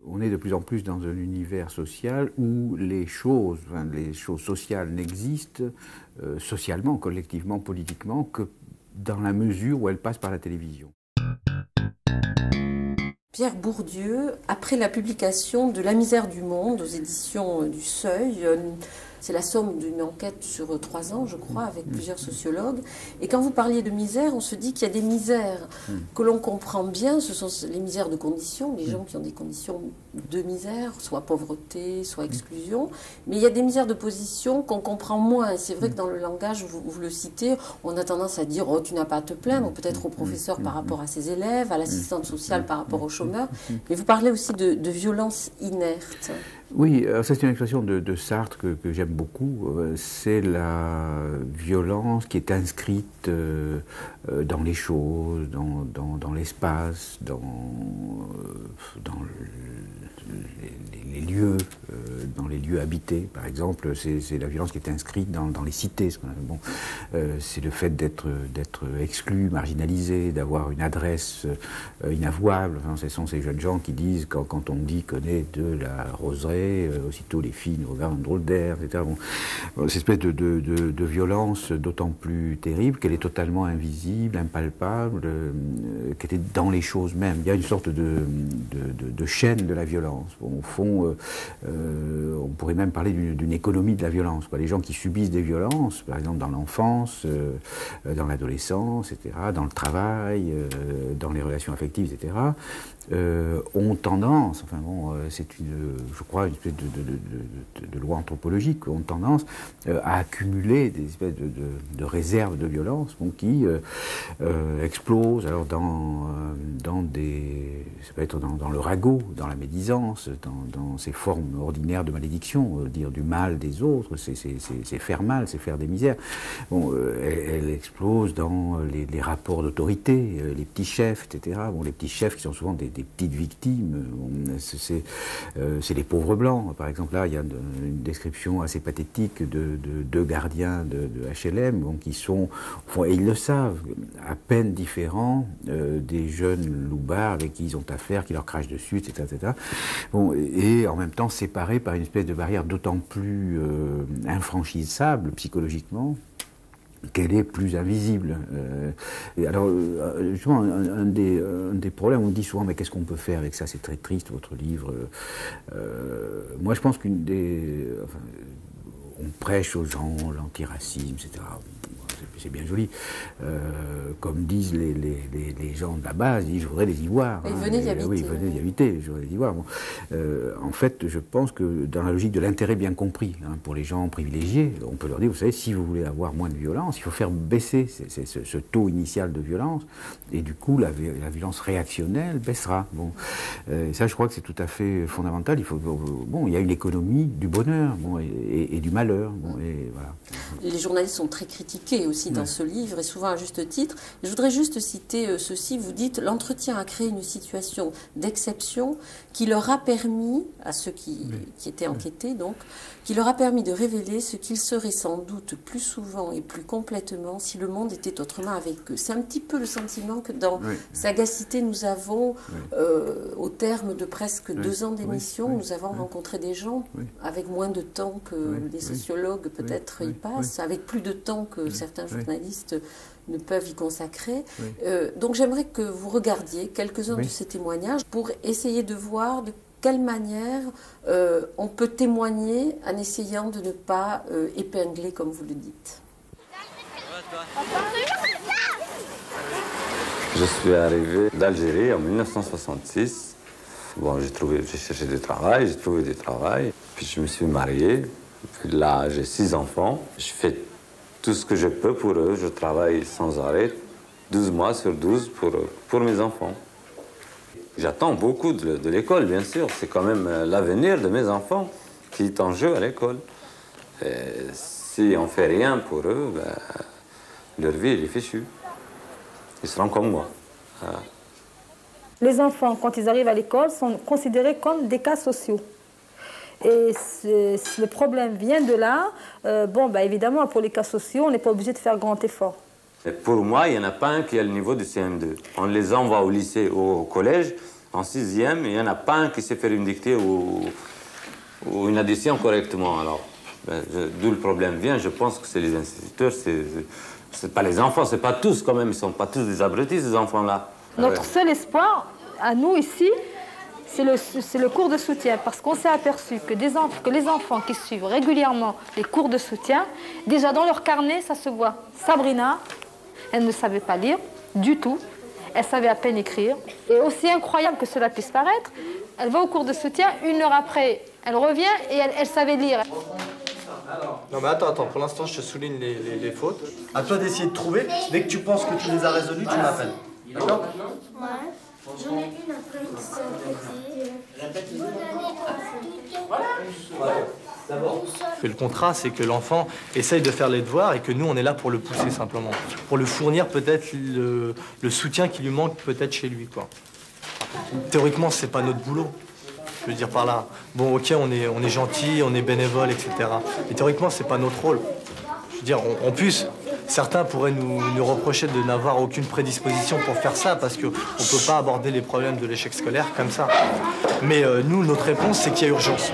On est de plus en plus dans un univers social où les choses sociales n'existent socialement, collectivement, politiquement, que dans la mesure où elles passent par la télévision. Pierre Bourdieu, après la publication de La misère du monde aux éditions du Seuil, c'est la somme d'une enquête sur 3 ans, je crois, avec plusieurs sociologues. Et quand vous parliez de misère, on se dit qu'il y a des misères que l'on comprend bien. Ce sont les misères de conditions, les gens qui ont des conditions de misère, soit pauvreté, soit exclusion. Mais il y a des misères de position qu'on comprend moins. C'est vrai que dans le langage, vous le citez, on a tendance à dire « Oh, tu n'as pas à te plaindre », peut-être au professeur par rapport à ses élèves, à l'assistante sociale par rapport aux chômeurs. Mais vous parlez aussi de violence inerte. Oui, ça c'est une expression de Sartre que j'aime beaucoup. C'est la violence qui est inscrite dans les choses, dans l'espace, dans les lieux, dans les lieux habités. Par exemple, c'est la violence qui est inscrite dans les cités. Bon, c'est le fait d'être exclu, marginalisé, d'avoir une adresse inavouable. Enfin, ce sont ces jeunes gens qui disent, quand on dit qu'on est de la roseraie, aussitôt les filles nous regardent un drôle d'air, etc. Bon, cette espèce de violence d'autant plus terrible qu'elle est totalement invisible, impalpable, qu'elle est dans les choses mêmes. Il y a une sorte de chaîne de la violence. Bon, au fond, on pourrait même parler d'une économie de la violence. Les gens qui subissent des violences, par exemple dans l'enfance, dans l'adolescence, etc., dans le travail, dans les relations affectives, etc., ont tendance, enfin bon, c'est je crois, une espèce de loi anthropologique, ont tendance à accumuler des espèces de réserves de violence, bon, qui explosent alors dans des, ça peut être dans le ragot, dans la médisance, dans ces formes ordinaires de malédiction, dire du mal des autres, c'est faire mal, c'est faire des misères. Bon, elle explose dans les rapports d'autorité, les petits chefs, etc. Bon, les petits chefs qui sont souvent des petites victimes, bon, c'est les pauvres blancs. Par exemple, là, il y a une description assez pathétique de deux gardiens de HLM, bon, qui sont, et ils le savent, à peine différents des jeunes loupards avec qui ils ont affaire, qui leur crachent dessus, etc., etc. Bon, et en même temps séparés par une espèce de barrière d'autant plus infranchissable psychologiquement qu'elle est plus invisible. Et alors, justement, un des problèmes, on dit souvent, mais qu'est-ce qu'on peut faire avec ça? C'est très triste, votre livre. Moi, je pense enfin, on prêche aux gens l'antiracisme, etc. C'est bien joli. Comme disent les gens de la base, ils disent, je voudrais des ivoires. Et venez y habiter. Oui, venez y habiter, je voudrais des ivoires. Bon. En fait, je pense que dans la logique de l'intérêt bien compris, pour les gens privilégiés, on peut leur dire, vous savez, si vous voulez avoir moins de violence, il faut faire baisser ce taux initial de violence, et du coup, la violence réactionnelle baissera. Bon. Ça, je crois que c'est tout à fait fondamental. Il y a une économie du bonheur, bon, et du malheur. Bon, et voilà. Les journalistes sont très critiqués aussi dans ce livre, et souvent à juste titre. Je voudrais juste citer ceci. Vous dites « L'entretien a créé une situation d'exception qui leur a permis, à ceux qui étaient enquêtés donc, qui leur a permis de révéler ce qu'ils seraient sans doute plus souvent et plus complètement si le monde était autrement avec eux. » C'est un petit peu le sentiment que dans Sagacité, nous avons, au terme de presque 2 ans d'émission, nous avons rencontré des gens avec moins de temps que les sociologues peut-être y passent, avec plus de temps que certains journalistes ne peuvent y consacrer. Donc j'aimerais que vous regardiez quelques-uns de ces témoignages pour essayer de voir de quelle manière on peut témoigner en essayant de ne pas épingler comme vous le dites. Je suis arrivé d'Algérie en 1966. Bon, j'ai cherché du travail, j'ai trouvé du travail. Puis je me suis marié. Puis là, j'ai 6 enfants. Je fais tout ce que je peux pour eux. Je travaille sans arrêt, 12 mois sur 12 pour mes enfants. J'attends beaucoup de l'école, bien sûr. C'est quand même l'avenir de mes enfants qui est en jeu à l'école. Si on ne fait rien pour eux, leur vie elle est fichue. Ils seront comme moi. Les enfants, quand ils arrivent à l'école, sont considérés comme des cas sociaux. Et le problème vient de là. Évidemment, pour les cas sociaux, on n'est pas obligé de faire grand effort. Et pour moi, il n'y en a pas un qui a le niveau du CM2. On les envoie au lycée ou au collège En 6e, il n'y en a pas un qui sait faire une dictée ou une addition correctement. Alors, d'où le problème vient, je pense que c'est les instituteurs, c'est pas les enfants, c'est pas tous quand même, ils sont pas tous des abrutis, ces enfants-là. Notre seul espoir, à nous ici, c'est le cours de soutien, parce qu'on s'est aperçu que les enfants qui suivent régulièrement les cours de soutien, déjà dans leur carnet, ça se voit. Sabrina, elle ne savait pas lire du tout, elle savait à peine écrire, et aussi incroyable que cela puisse paraître, elle va au cours de soutien, 1 heure après, elle revient et elle savait lire. Non mais attends, pour l'instant je te souligne les fautes. À toi d'essayer de trouver, dès que tu penses que tu les as résolues, tu m'appelles. D'accord? Ouais. J'en ai une après qui s'est répétée. Le contrat, c'est que l'enfant essaye de faire les devoirs et que nous, on est là pour le pousser simplement. Pour lui fournir peut-être le soutien qui lui manque peut-être chez lui, quoi. Théoriquement, c'est pas notre boulot. Je veux dire par là. Bon, ok, on est gentil, on est bénévole, etc. Mais théoriquement, c'est pas notre rôle. Je veux dire, en plus, certains pourraient nous reprocher de n'avoir aucune prédisposition pour faire ça parce qu'on ne peut pas aborder les problèmes de l'échec scolaire comme ça. Mais nous, notre réponse, c'est qu'il y a urgence.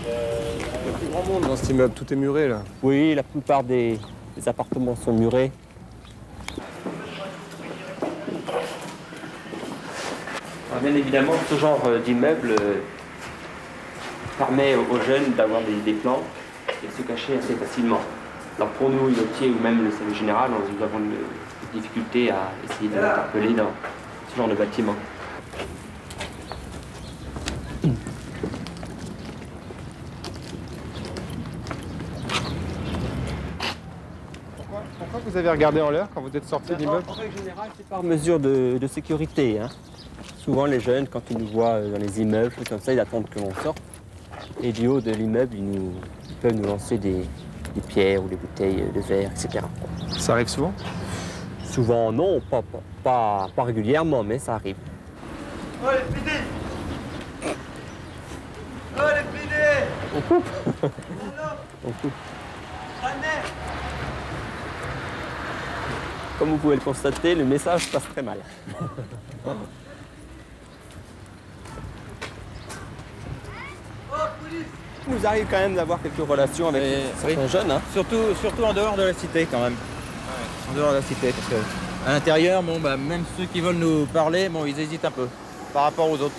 Il y a plus grand monde dans cet immeuble, tout est muré là. Oui, la plupart des appartements sont murés. Alors, bien évidemment, ce genre d'immeuble permet aux jeunes d'avoir des plans et de se cacher assez facilement. Alors pour nous, Notier ou même le service général, nous avons une difficulté à essayer de l'interpeller dans ce genre de bâtiment. Pourquoi vous avez regardé en l'air quand vous êtes sorti de l'immeuble? En règle générale, c'est par mesure de sécurité. Hein. Souvent, les jeunes, quand ils nous voient dans les immeubles, comme ça, ils attendent que l'on sorte. Et du haut de l'immeuble, ils peuvent nous lancer des pierres ou des bouteilles de verre, etc. Ça arrive souvent? Souvent, non, pas régulièrement, mais ça arrive. Oh, les PD! Oh, les PD! On coupe. On coupe. Comme vous pouvez le constater, le message passe très mal. Il nous arrive quand même d'avoir quelques relations avec certains jeunes. Hein. Surtout en dehors de la cité quand même. En dehors de la cité, parce que à l'intérieur, bon, bah, même ceux qui veulent nous parler, bon, ils hésitent un peu par rapport aux autres.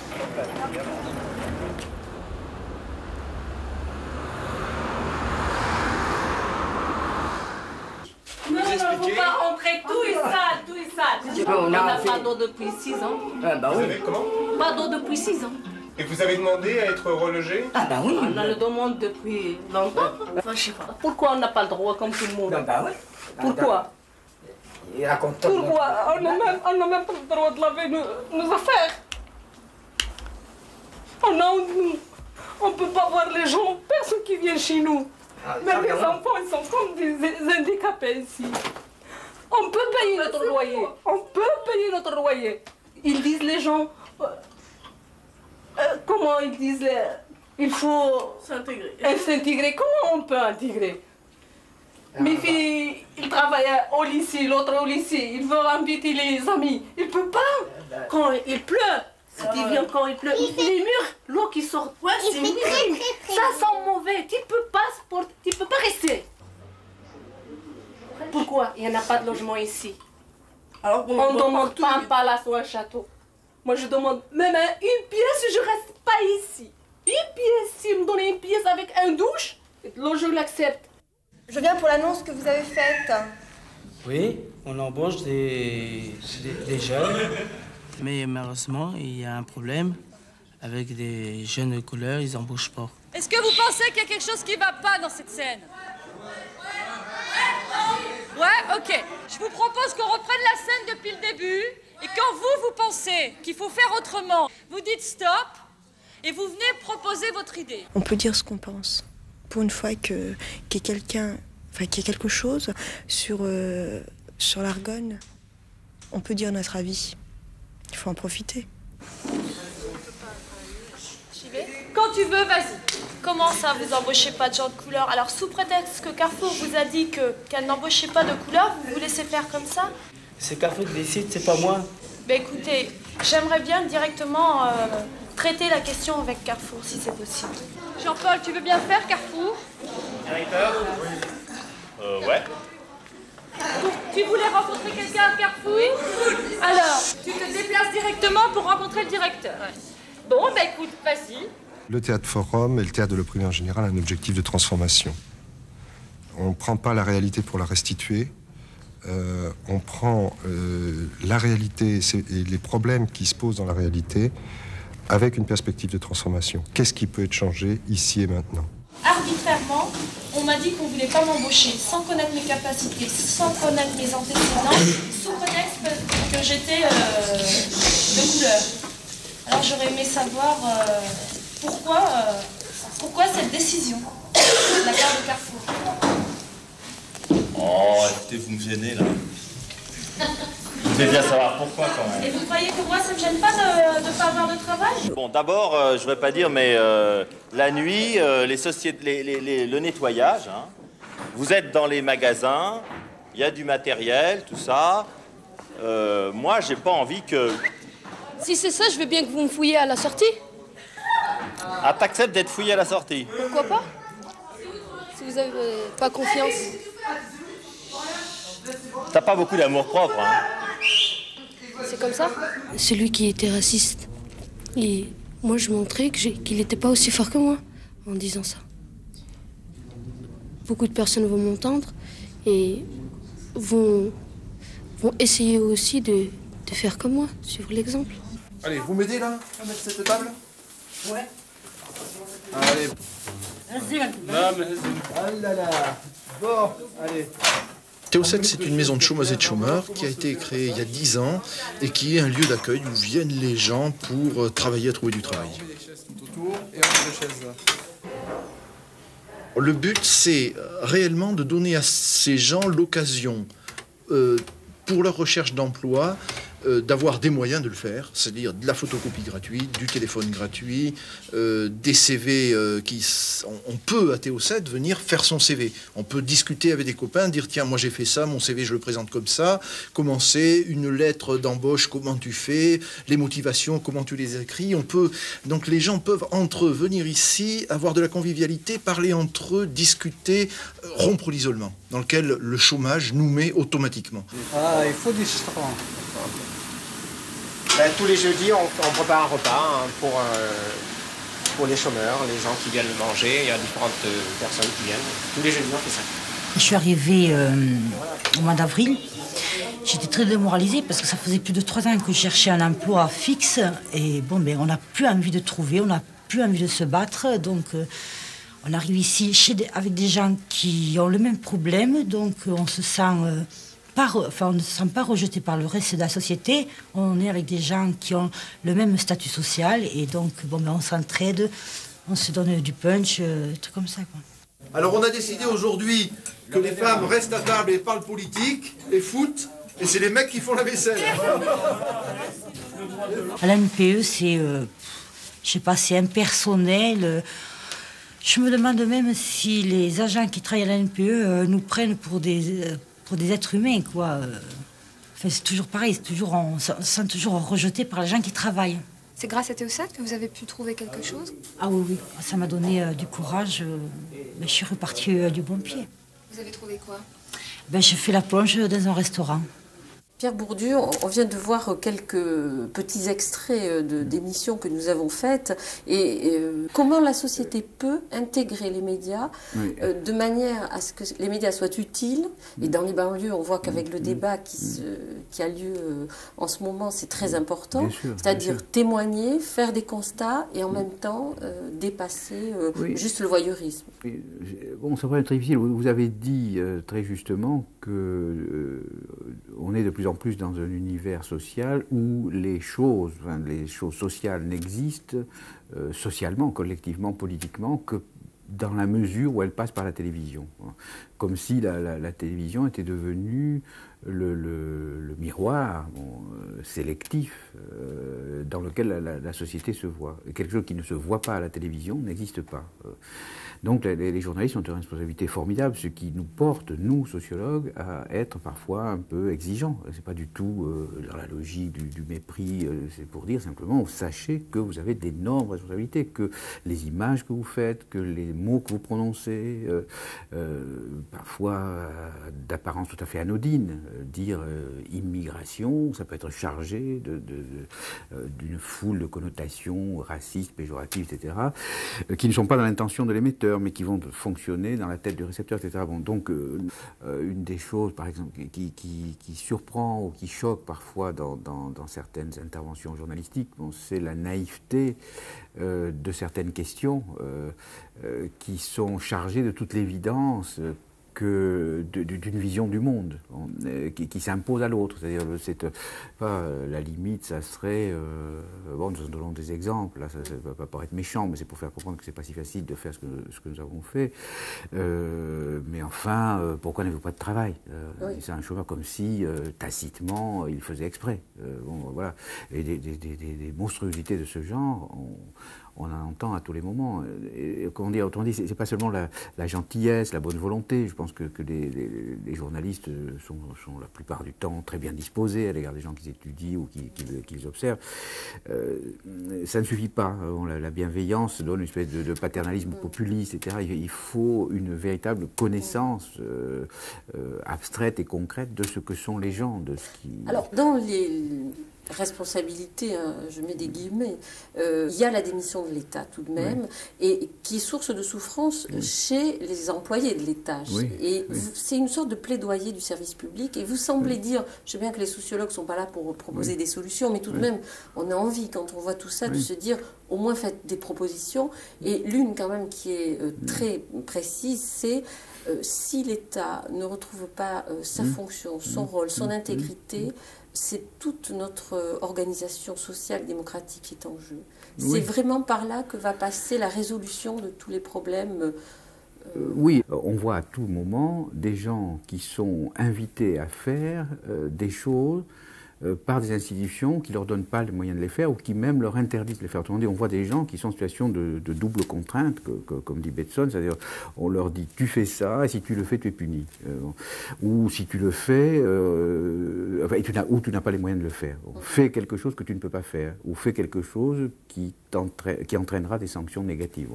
Non, il ne faut pas rentrer, tout est sale. On n'a pas d'eau depuis 6 ans. Ah, bah, Vous avez comment? Pas d'eau depuis 6 ans. Et vous avez demandé à être relogé? Ah bah oui. On a le demande depuis longtemps. Enfin, je sais pas. Pourquoi on n'a pas le droit comme tout le monde? Bah oui. Pourquoi? Pourquoi on n'a même pas le droit de laver nos affaires? On ne peut pas voir les gens, personne qui vient chez nous. Même les enfants, ils sont comme des handicapés ici. On peut payer notre loyer. On peut payer notre loyer. Ils disent les gens... comment ils disent il faut s'intégrer. Comment on peut intégrer? Mes filles, ils travaillent au lycée, l'autre au lycée. Ils veulent inviter les amis. Ils ne peuvent pas. Quand il pleut, il vient quand il pleut. Les murs, l'eau qui sort. Ouais, c'est terrible. Ça sent mauvais. Tu ne peux pas rester. Pourquoi il n'y en a pas de logement ici? Alors, on ne demande pas un palace ou un château. Moi, je demande même une pièce, je reste pas ici. Une pièce, si vous me donnez une pièce avec un douche, là, je l'accepte. Je viens pour l'annonce que vous avez faite. Oui, on embauche des jeunes. Mais malheureusement, il y a un problème avec des jeunes de couleur, ils n'embauchent pas. Est-ce que vous pensez qu'il y a quelque chose qui ne va pas dans cette scène? Ouais, ok. Je vous propose qu'on reprenne la scène depuis le début. Et quand vous pensez qu'il faut faire autrement, vous dites stop et vous venez proposer votre idée. On peut dire ce qu'on pense. Pour une fois qu'il y a quelque chose sur l'Argonne, on peut dire notre avis. Il faut en profiter. Quand tu veux, vas-y. Comment ça, vous embauchez pas de gens de couleur? Alors, sous prétexte que Carrefour vous a dit qu'elle n'embauchait pas de couleur, vous vous laissez faire comme ça? C'est Carrefour qui décide, c'est pas moi. Ben écoutez, j'aimerais bien directement traiter la question avec Carrefour, si c'est possible. Jean-Paul, tu veux bien faire Carrefour? Directeur? Ouais. Tu voulais rencontrer quelqu'un à Carrefour? Alors, tu te déplaces directement pour rencontrer le directeur. Bon, bah écoute, vas-y. Le théâtre forum et le théâtre de l'opinion en général a un objectif de transformation. On ne prend pas la réalité pour la restituer. On prend la réalité et les problèmes qui se posent dans la réalité avec une perspective de transformation. Qu'est-ce qui peut être changé ici et maintenant? Arbitrairement, on m'a dit qu'on ne voulait pas m'embaucher sans connaître mes capacités, sans connaître mes antécédents, sous prétexte que j'étais de couleur. Alors j'aurais aimé savoir pourquoi cette décision de la part de Carrefour. Oh, écoutez, vous me gênez là. Vous devez bien savoir pourquoi quand même. Et vous croyez que moi ça ne me gêne pas de ne pas avoir de travail? Bon, d'abord, je ne voudrais pas dire, mais la nuit, le nettoyage, hein, vous êtes dans les magasins, il y a du matériel, tout ça. Moi, j'ai pas envie que... Si c'est ça, je veux bien que vous me fouillez à la sortie. Ah, t'acceptes d'être fouillé à la sortie? Pourquoi pas? Si vous avez pas confiance. T'as pas beaucoup d'amour-propre, hein? C'est comme ça? Celui qui était raciste. Et moi, je montrais qu'il n'était pas aussi fort que moi en disant ça. Beaucoup de personnes vont m'entendre et vont essayer aussi de faire comme moi, suivre l'exemple. Allez, vous m'aidez là à mettre cette table? Ouais. Allez. Ah là là. Bon, allez. Théo7, c'est une maison de chômeuses et de chômeurs qui a été créée il y a 10 ans et qui est un lieu d'accueil où viennent les gens pour travailler à trouver du travail. Le but, c'est réellement de donner à ces gens l'occasion, pour leur recherche d'emploi, d'avoir des moyens de le faire, c'est-à-dire de la photocopie gratuite, du téléphone gratuit, des CV on peut à Théo7 venir faire son CV. On peut discuter avec des copains, dire tiens moi j'ai fait ça, mon CV je le présente comme ça, comment c'est, une lettre d'embauche, comment tu fais, les motivations, comment tu les écris. Donc les gens peuvent entre eux venir ici, avoir de la convivialité, parler entre eux, discuter, rompre l'isolement dans lequel le chômage nous met automatiquement. Ah, il faut du citron. Ben, tous les jeudis, on prépare un repas hein, pour les chômeurs, les gens qui viennent manger. Il y a différentes personnes qui viennent. Tous les jeudis, on fait ça. Je suis arrivée au mois d'avril. J'étais très démoralisée parce que ça faisait plus de 3 ans que je cherchais un emploi fixe. Et bon, ben, on n'a plus envie de trouver, on n'a plus envie de se battre. Donc, on arrive ici avec des gens qui ont le même problème. Donc, on se sent... on ne se sent pas rejeté par le reste de la société. On est avec des gens qui ont le même statut social et donc bon, ben on s'entraide, on se donne du punch, trucs comme ça, quoi. Alors on a décidé aujourd'hui que les femmes restent à table et parlent politique et foot, et c'est les mecs qui font la vaisselle. À la NPE, c'est, je sais pas, c'est impersonnel. Je me demande même si les agents qui travaillent à la NPE nous prennent pour des êtres humains, quoi. Enfin, c'est toujours pareil, on se sent toujours rejeté par les gens qui travaillent. C'est grâce à Théo7 que vous avez pu trouver quelque chose? Ah oui, ça m'a donné du courage. Je suis repartie du bon pied. Vous avez trouvé quoi? J'ai fait la plonge dans un restaurant. Pierre Bourdieu, on vient de voir quelques petits extraits d'émissions que nous avons faites et comment la société peut intégrer les médias de manière à ce que les médias soient utiles. Et dans les banlieues, on voit qu'avec le débat qui a lieu en ce moment, c'est très important. C'est-à-dire témoigner, faire des constats et en même temps dépasser juste le voyeurisme. Bon, ça va être très difficile. Vous avez dit très justement que on est de plus en plus dans un univers social où les choses sociales n'existent socialement, collectivement, politiquement, que dans la mesure où elles passent par la télévision. Comme si la télévision était devenue le miroir sélectif dans lequel la société se voit. Quelque chose qui ne se voit pas à la télévision n'existe pas. Donc les journalistes ont une responsabilité formidable, ce qui nous porte, nous, sociologues, à être parfois un peu exigeants. Ce n'est pas du tout dans la logique du mépris, c'est pour dire simplement, sachez que vous avez d'énormes responsabilités, que les images que vous faites, que les mots que vous prononcez, parfois d'apparence tout à fait anodine, dire immigration, ça peut être chargé d'une foule de connotations racistes, péjoratives, etc., qui ne sont pas dans l'intention de l'émetteur, mais qui vont fonctionner dans la tête du récepteur, etc. Bon, donc, une des choses, par exemple, qui surprend ou qui choque parfois dans certaines interventions journalistiques, bon, c'est la naïveté de certaines questions qui sont chargées de toute l'évidence d'une vision du monde qui s'impose à l'autre. C'est-à-dire, la limite, ça serait... bon, nous donnons des exemples, là, ça ne va pas paraître méchant, mais c'est pour faire comprendre que ce n'est pas si facile de faire ce que nous avons fait. Mais enfin, pourquoi n'avez-vous pas de travail oui. C'est un chômeur comme si, tacitement, il faisait exprès. Bon, voilà. Et des monstruosités de ce genre, on en entend à tous les moments. Et, comment dire, autrement dit, c'est pas seulement la gentillesse, la bonne volonté. Je pense que les journalistes sont la plupart du temps très bien disposés à l'égard des gens qu'ils étudient ou qu'ils observent. Ça ne suffit pas. La bienveillance donne une espèce de paternalisme populiste, etc. Il faut une véritable connaissance abstraite et concrète de ce que sont les gens, de ce qui... Alors, dans les responsabilité, hein, je mets des guillemets, il y a la démission de l'État tout de même, oui. Et qui est source de souffrance oui. chez les employés de l'État. Oui. Et oui. C'est une sorte de plaidoyer du service public. Et vous semblez oui. dire, je sais bien que les sociologues ne sont pas là pour proposer oui. des solutions, mais tout de même, on a envie, quand on voit tout ça, de se dire, au moins faites des propositions. Et l'une quand même qui est très précise, c'est si l'État ne retrouve pas sa fonction, son rôle, son intégrité, c'est toute notre organisation sociale démocratique qui est en jeu. Oui. C'est vraiment par là que va passer la résolution de tous les problèmes. Oui, on voit à tout moment des gens qui sont invités à faire des choses par des institutions qui ne leur donnent pas les moyens de les faire ou qui même leur interdisent de les faire. Autrement dit, on voit des gens qui sont en situation de double contrainte, comme dit Bateson, c'est-à-dire on leur dit tu fais ça et si tu le fais tu es puni. Ou si tu le fais, ou tu n'as pas les moyens de le faire. Fais quelque chose que tu ne peux pas faire ou fais quelque chose qui entraînera des sanctions négatives.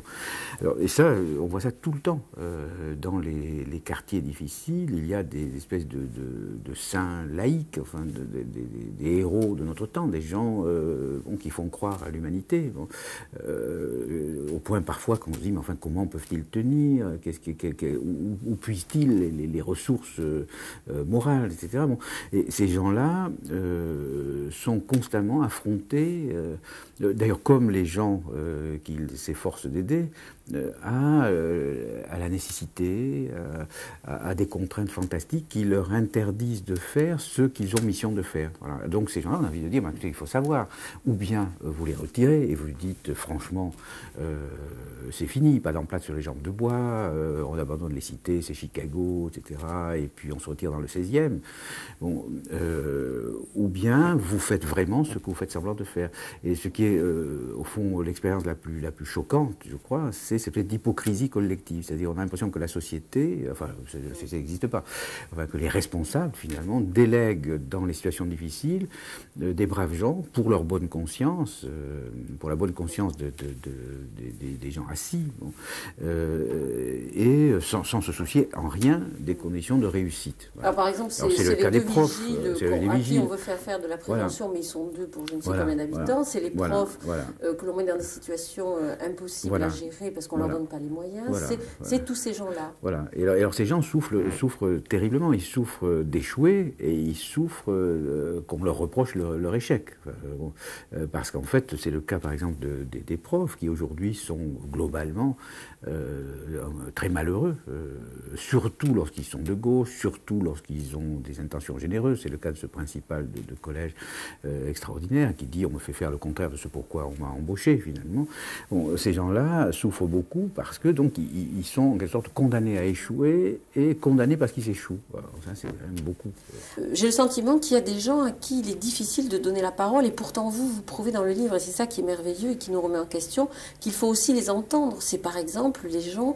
Alors, et ça, on voit ça tout le temps. Dans les quartiers difficiles, il y a des espèces de saints laïcs, enfin des héros de notre temps, des gens qui font croire à l'humanité, au point parfois qu'on se dit, mais enfin, comment peuvent-ils tenir, où puissent-ils les ressources morales, etc. Bon. Et ces gens-là sont constamment affrontés, d'ailleurs comme les gens qu'ils s'efforcent d'aider, à la nécessité, à des contraintes fantastiques qui leur interdisent de faire ce qu'ils ont mission de faire. Voilà. Donc ces gens-là, on a envie de dire, il faut savoir, ou bien vous les retirez et vous dites franchement, c'est fini, pas d'emplate sur les jambes de bois, on abandonne les cités, c'est Chicago, etc., et puis on se retire dans le 16e. Bon, ou bien vous faites vraiment ce que vous faites semblant de faire. Et ce qui est, au fond, l'expérience la plus choquante, je crois, c'est cette d'hypocrisie collective. C'est-à-dire, on a l'impression que la société, enfin, ça n'existe pas, enfin, que les responsables, finalement, délèguent dans les situations difficiles des braves gens pour leur bonne conscience, pour la bonne conscience des gens assis, bon, et sans se soucier en rien des conditions de réussite. Voilà. Alors, par exemple, c'est le cas des profs, à qui on veut faire de la prévention, voilà. Mais ils sont deux pour je ne sais combien d'habitants. Voilà. C'est les profs que l'on met dans des situations impossibles à gérer parce qu'on ne leur donne pas les moyens. C'est tous ces gens-là. Voilà. Et alors ces gens souffrent terriblement. Ils souffrent d'échouer et ils souffrent qu'on leur reproche leur échec. Parce qu'en fait, c'est le cas, par exemple, des profs qui aujourd'hui sont globalement très malheureux, surtout lorsqu'ils sont de gauche, surtout lorsqu'ils ont des intentions généreuses. C'est le cas de ce principal de collège extraordinaire qui dit on me fait faire le contraire de ce pourquoi on m'a embauché finalement. Bon, ces gens-là souffrent beaucoup parce que donc ils sont en quelque sorte condamnés à échouer et condamnés parce qu'ils échouent. Alors, ça c'est quand même beaucoup. J'ai le sentiment qu'il y a des gens à qui il est difficile de donner la parole et pourtant vous prouvez dans le livre, et c'est ça qui est merveilleux et qui nous remet en question, qu'il faut aussi les entendre. C'est par exemple les gens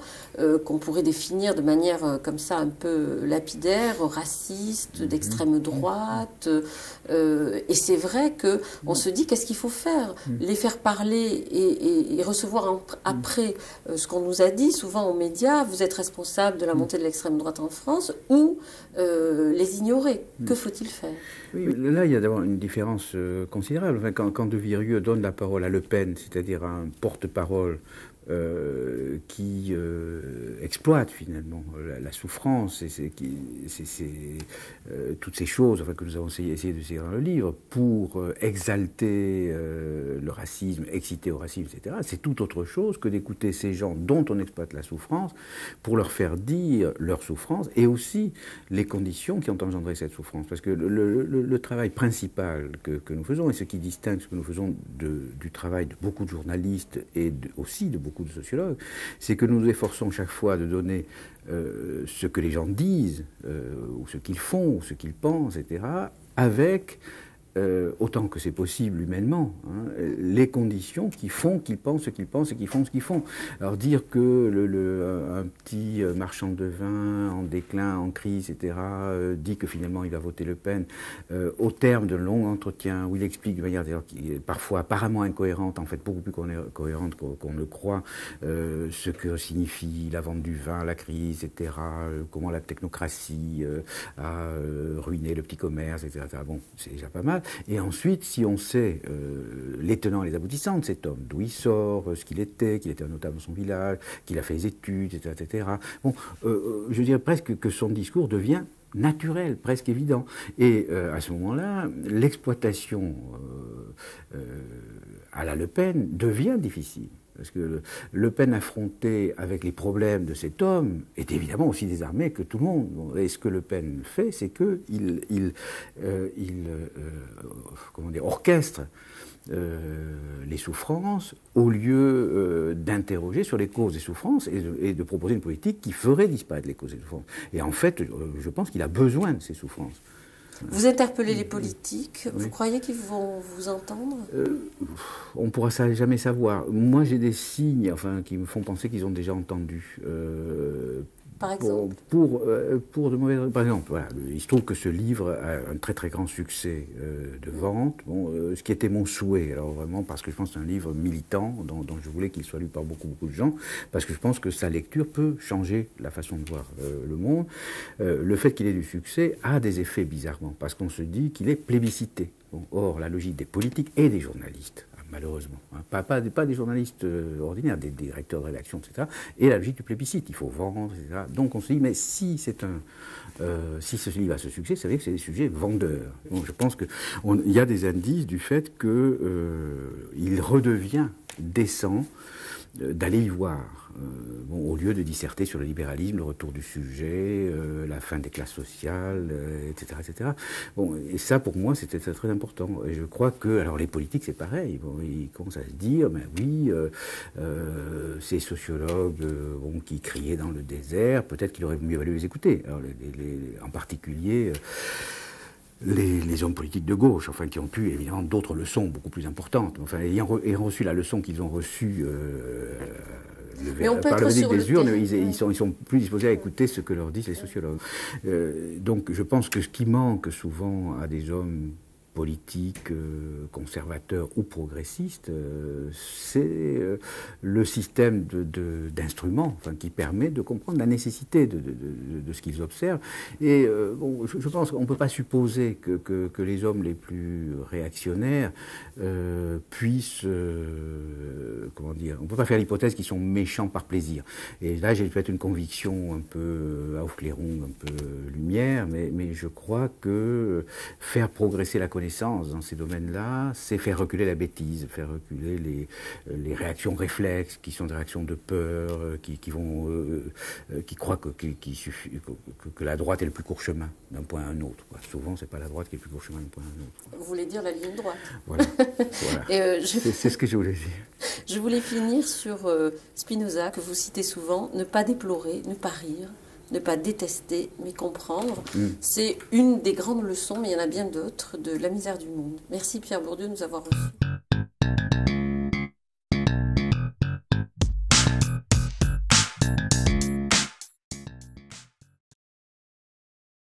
qu'on pourrait définir de manière comme ça un peu lapidaire, racistes, d'extrême droite, et c'est vrai qu'on se dit qu'est-ce qu'il faut faire, les faire parler et recevoir après ce qu'on nous a dit souvent aux médias, vous êtes responsable de la montée de l'extrême droite en France, ou les ignorer. Que faut-il faire? Oui, là, il y a d'abord une différence considérable. Enfin, quand De Virieu donne la parole à Le Pen, c'est-à-dire un porte-parole qui exploite finalement la souffrance et toutes ces choses enfin, que nous avons essayé de dire dans le livre pour exalter le racisme, exciter au racisme, etc. C'est tout autre chose que d'écouter ces gens dont on exploite la souffrance pour leur faire dire leur souffrance et aussi les conditions qui ont engendré cette souffrance. Parce que le travail principal que nous faisons et ce qui distingue ce que nous faisons du travail de beaucoup de journalistes et aussi de beaucoup de sociologues, c'est que nous nous efforçons chaque fois de donner ce que les gens disent, ou ce qu'ils font, ou ce qu'ils pensent, etc., avec, autant que c'est possible humainement, hein, les conditions qui font qu'ils pensent ce qu'ils pensent et qu'ils font ce qu'ils font. Alors dire que un petit marchand de vin en déclin, en crise, etc., dit que finalement il va voter Le Pen, au terme d'un long entretien où il explique de manière qui est parfois apparemment incohérente, en fait beaucoup plus cohérente qu'on ne croit, ce que signifie la vente du vin, la crise, etc., comment la technocratie a ruiné le petit commerce, etc. Bon, c'est déjà pas mal. Et ensuite, si on sait les tenants et les aboutissants de cet homme, d'où il sort, ce qu'il était un notable dans son village, qu'il a fait des études, etc., etc. Bon, je dirais presque que son discours devient naturel, presque évident. Et à ce moment-là, l'exploitation à la Le Pen devient difficile. Parce que Le Pen affronté avec les problèmes de cet homme est évidemment aussi désarmé que tout le monde. Et ce que Le Pen fait, c'est qu'il orchestre les souffrances au lieu d'interroger sur les causes des souffrances et de proposer une politique qui ferait disparaître les causes des souffrances. Et en fait, je pense qu'il a besoin de ces souffrances. Vous interpellez les politiques, vous croyez qu'ils vont vous entendre? On ne pourra jamais savoir. Moi, j'ai des signes qui me font penser qu'ils ont déjà entendu. Par exemple pour de mauvaises raisons. Par exemple, voilà, il se trouve que ce livre a un très très grand succès de vente, ce qui était mon souhait, alors vraiment parce que je pense que c'est un livre militant, dont je voulais qu'il soit lu par beaucoup de gens, parce que je pense que sa lecture peut changer la façon de voir le monde. Le fait qu'il ait du succès a des effets bizarrement, parce qu'on se dit qu'il est plébiscité. Bon, or, la logique des politiques et des journalistes, malheureusement, hein, pas des journalistes ordinaires, des directeurs de rédaction, etc., et la logique du plébiscite, il faut vendre, etc. Donc on se dit, mais si si ce livre a ce succès, ça veut dire que c'est des sujets vendeurs. Donc je pense qu'il y a des indices du fait qu'il redevient décent d'aller y voir, au lieu de disserter sur le libéralisme, le retour du sujet, la fin des classes sociales, etc., etc. Bon, et ça, pour moi, c'était très important. Et je crois que, alors les politiques, c'est pareil. Bon, ils commencent à se dire, ben oui, ces sociologues qui criaient dans le désert, peut-être qu'il aurait mieux valu les écouter. Alors, en particulier les hommes politiques de gauche, qui ont eu évidemment d'autres leçons beaucoup plus importantes. Ayant reçu la leçon qu'ils ont reçue par le verdict des urnes, ils sont plus disposés à écouter ce que leur disent les sociologues. Donc je pense que ce qui manque souvent à des hommes politiques, conservateurs ou progressistes, c'est le système d'instruments qui permet de comprendre la nécessité de ce qu'ils observent. Et je pense qu'on ne peut pas supposer que les hommes les plus réactionnaires puissent... comment dire, on ne peut pas faire l'hypothèse qu'ils sont méchants par plaisir. Et là, j'ai peut-être une conviction un peu à clairon, un peu lumière, mais je crois que faire progresser la connaissance dans ces domaines-là, c'est faire reculer la bêtise, faire reculer les réactions réflexes, qui sont des réactions de peur, qui croient que la droite est le plus court chemin d'un point à un autre. Souvent, c'est pas la droite qui est le plus court chemin d'un point à un autre. Vous voulez dire la ligne droite. Voilà. C'est ce que je voulais dire. Je voulais finir sur Spinoza, que vous citez souvent, ne pas déplorer, ne pas rire, ne pas détester, mais comprendre. C'est une des grandes leçons, mais il y en a bien d'autres, de La misère du monde. Merci Pierre Bourdieu de nous avoir reçus.